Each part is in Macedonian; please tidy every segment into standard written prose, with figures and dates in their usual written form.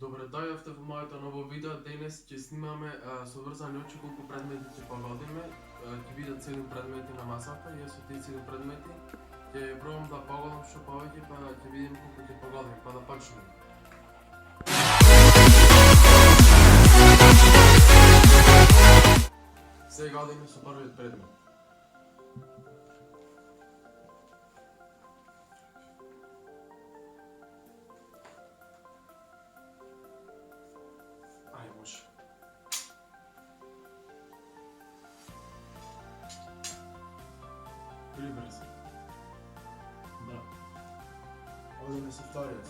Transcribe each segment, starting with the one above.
Добре, дојдовте во моето ново видео. Денес ќе снимаме со врзани очи колку предмети ќе погодиме. Ќе бидат 7 предмети на масата и со тие 7 предмети ќе пробам да погодам што повеќе, па ќе видим колку ќе погодим, па да почнеме. Сега одиме со првиот предмет. Ајде, може. Прибрзи. Да. Одиме со вториот.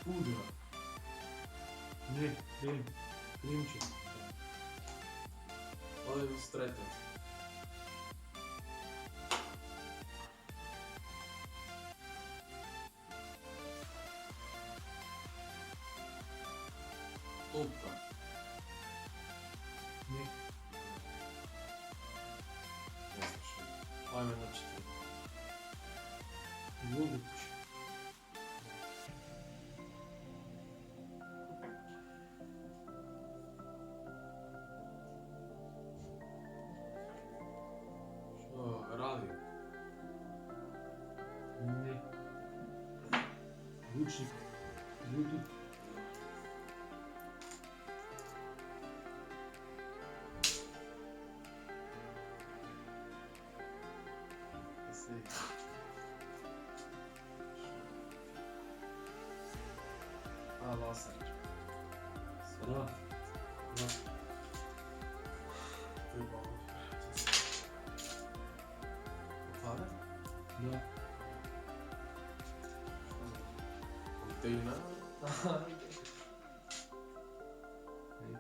Пудра. Не, крем. Кремче. Одиме со третиот. Топка. Не. Не знам што. Ајме на четврти. Логоч. Што ради? Не. Лучник. Блутуth. Ласер. Да. Да. Отваря? Да. Контейнер. Ей.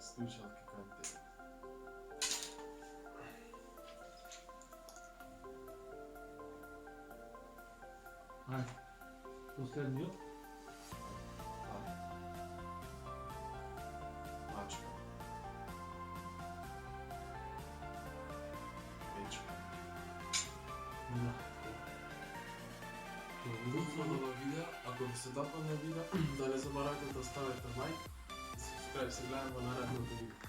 Слушалки контейнер. Ајде. Последниот. Мачка. Мечка. Да. Толку ново видео. Ако ви се допадне видео, да не заборавате да ставите лайк и subscribe. Се гледаме во наредното видео.